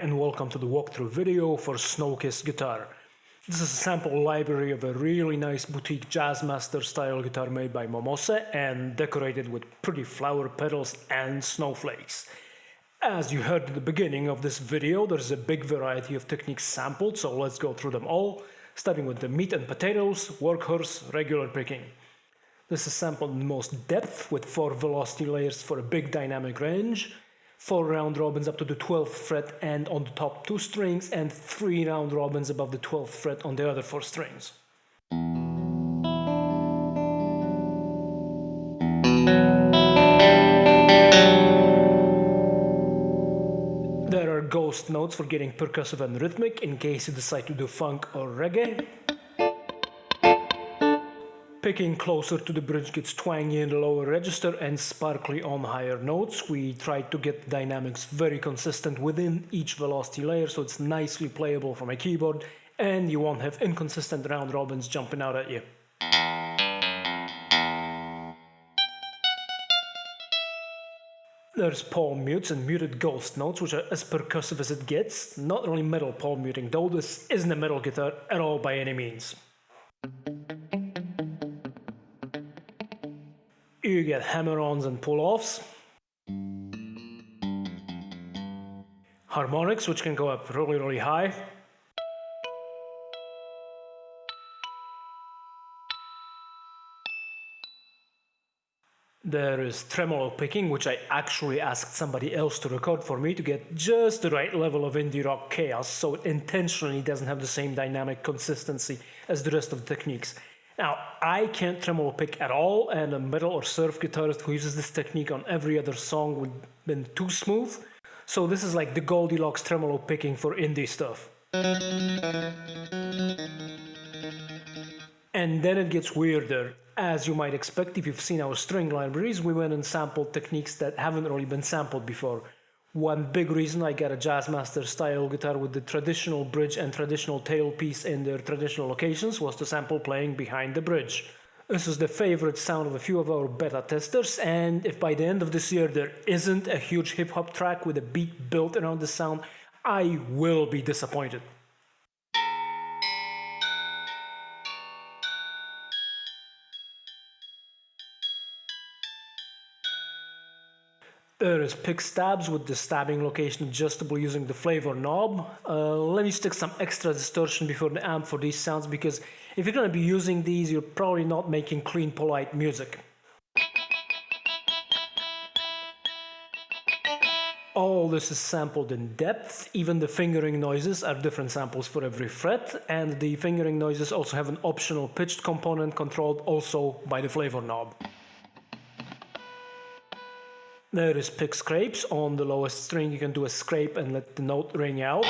and welcome to the walkthrough video for Snowkiss Guitar. This is a sample library of a really nice boutique Jazzmaster style guitar made by Momose and decorated with pretty flower petals and snowflakes. As you heard at the beginning of this video, there's a big variety of techniques sampled, so let's go through them all, starting with the meat and potatoes, Workhorse, regular picking. This is sampled in the most depth with 4 velocity layers for a big dynamic range, 4 round robins up to the 12th fret and on the top 2 strings, and 3 round robins above the 12th fret on the other 4 strings. There are ghost notes for getting percussive and rhythmic in case you decide to do funk or reggae. Picking closer to the bridge gets twangy in the lower register and sparkly on higher notes. We tried to get the dynamics very consistent within each velocity layer so it's nicely playable from a keyboard and you won't have inconsistent round robins jumping out at you. There's palm mutes and muted ghost notes, which are as percussive as it gets. Not really metal palm muting though, this isn't a metal guitar at all by any means. You get hammer-ons and pull-offs, harmonics, which can go up really high, there is tremolo picking, which I actually asked somebody else to record for me to get just the right level of indie rock chaos, so it intentionally doesn't have the same dynamic consistency as the rest of the techniques. Now, I can't tremolo pick at all, and a metal or surf guitarist who uses this technique on every other song would have been too smooth. So this is like the Goldilocks tremolo picking for indie stuff. And then it gets weirder. As you might expect if you've seen our string libraries, we went and sampled techniques that haven't really been sampled before. One big reason I got a Jazzmaster style guitar with the traditional bridge and traditional tailpiece in their traditional locations was to sample playing behind the bridge. This is the favorite sound of a few of our beta testers, and if by the end of this year there isn't a huge hip hop track with a beat built around the sound, I will be disappointed. There is pick stabs with the stabbing location adjustable using the flavor knob. Let me stick some extra distortion before the amp for these sounds, because if you're going to be using these, you're probably not making clean, polite music. All this is sampled in depth. Even the fingering noises are different samples for every fret, and the fingering noises also have an optional pitched component controlled also by the flavor knob. There is pick scrapes. On the lowest string you can do a scrape and let the note ring out.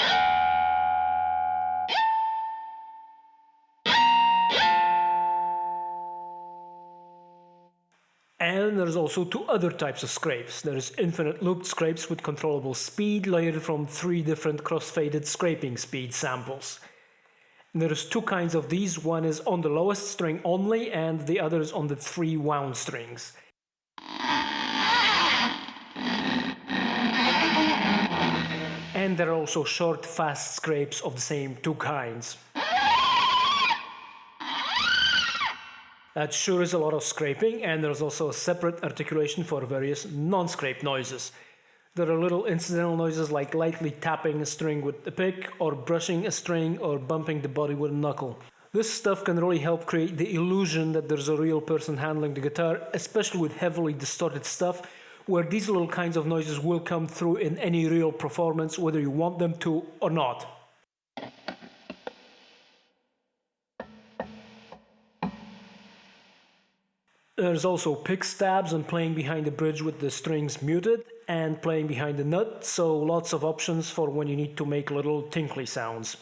And there's also 2 other types of scrapes. There is infinite looped scrapes with controllable speed layered from 3 different cross-faded scraping speed samples. There's 2 kinds of these. One is on the lowest string only and the other is on the 3 wound strings. And there are also short, fast scrapes of the same 2 kinds. That sure is a lot of scraping, and there's also a separate articulation for various non-scrape noises. There are little incidental noises like lightly tapping a string with a pick, or brushing a string, or bumping the body with a knuckle. This stuff can really help create the illusion that there's a real person handling the guitar, especially with heavily distorted stuff, where these little kinds of noises will come through in any real performance, whether you want them to or not. There's also pick stabs and playing behind the bridge with the strings muted, and playing behind the nut, so lots of options for when you need to make little tinkly sounds.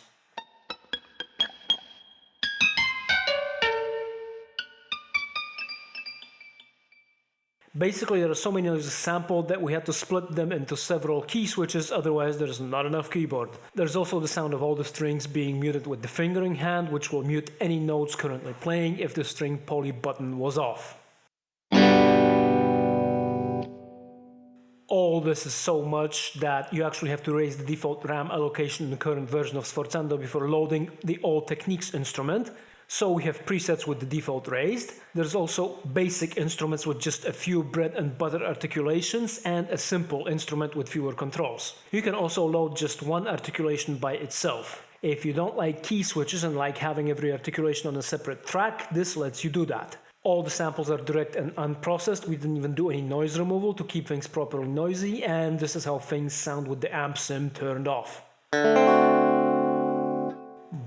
Basically, there are so many noises sampled that we had to split them into several key switches, otherwise there's not enough keyboard. There's also the sound of all the strings being muted with the fingering hand, which will mute any notes currently playing if the string poly button was off. All this is so much that you actually have to raise the default RAM allocation in the current version of Sforzando before loading the All Techniques instrument. So we have presets with the default raised. There's also basic instruments with just a few bread and butter articulations and a simple instrument with fewer controls. You can also load just one articulation by itself. If you don't like key switches and like having every articulation on a separate track, this lets you do that. All the samples are direct and unprocessed. We didn't even do any noise removal to keep things properly noisy, and this is how things sound with the amp sim turned off.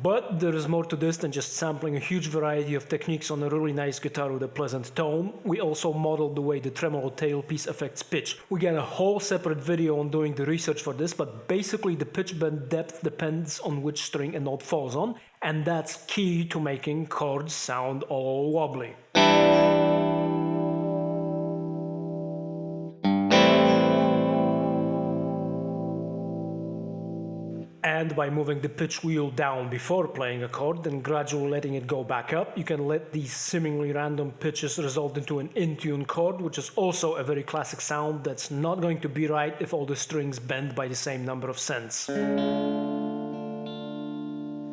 But there is more to this than just sampling a huge variety of techniques on a really nice guitar with a pleasant tone. We also modeled the way the tremolo tailpiece affects pitch. We got a whole separate video on doing the research for this, but basically the pitch bend depth depends on which string a note falls on, and that's key to making chords sound all wobbly. And by moving the pitch wheel down before playing a chord, then gradually letting it go back up, you can let these seemingly random pitches result into an in-tune chord, which is also a very classic sound that's not going to be right if all the strings bend by the same number of cents.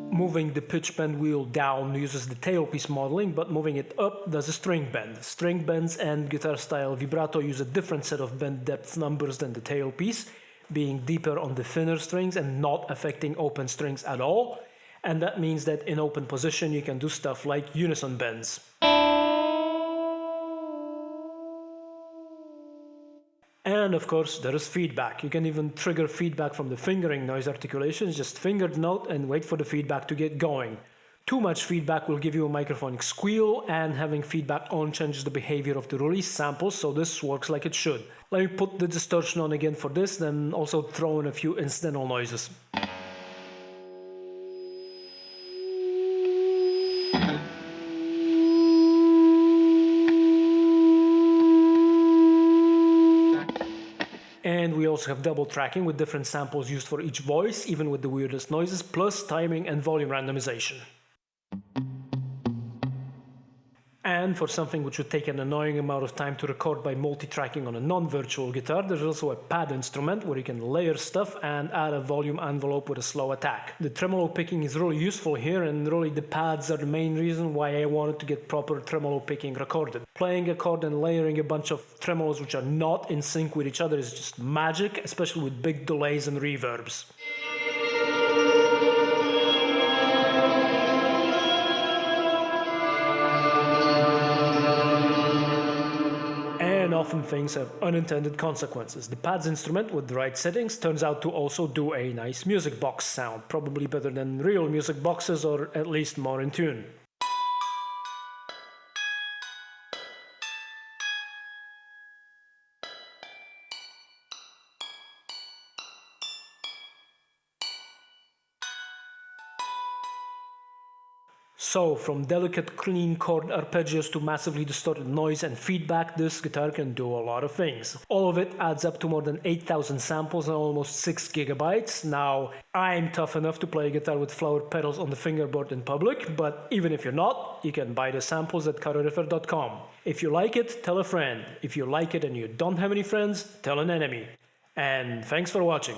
Moving the pitch bend wheel down uses the tailpiece modeling, but moving it up does a string bend. String bends and guitar-style vibrato use a different set of bend depth numbers than the tailpiece, being deeper on the thinner strings and not affecting open strings at all, and that means that in open position you can do stuff like unison bends. And of course there is feedback. You can even trigger feedback from the fingering noise articulations, just finger the note and wait for the feedback to get going. Too much feedback will give you a microphonic squeal, and having feedback on changes the behavior of the release samples, so this works like it should. Let me put the distortion on again for this, then also throw in a few incidental noises. And we also have double tracking with different samples used for each voice, even with the weirdest noises, plus timing and volume randomization. And for something which would take an annoying amount of time to record by multi-tracking on a non-virtual guitar, there's also a pad instrument where you can layer stuff and add a volume envelope with a slow attack. The tremolo picking is really useful here, and really the pads are the main reason why I wanted to get proper tremolo picking recorded. Playing a chord and layering a bunch of tremolos which are not in sync with each other is just magic, especially with big delays and reverbs. And often things have unintended consequences. The pads instrument with the right settings turns out to also do a nice music box sound, probably better than real music boxes, or at least more in tune. So, from delicate clean chord arpeggios to massively distorted noise and feedback, this guitar can do a lot of things. All of it adds up to more than 8,000 samples and almost 6 gigabytes. Now, I'm tough enough to play a guitar with flower pedals on the fingerboard in public, but even if you're not, you can buy the samples at Karoryfer.com. If you like it, tell a friend. If you like it and you don't have any friends, tell an enemy. And thanks for watching.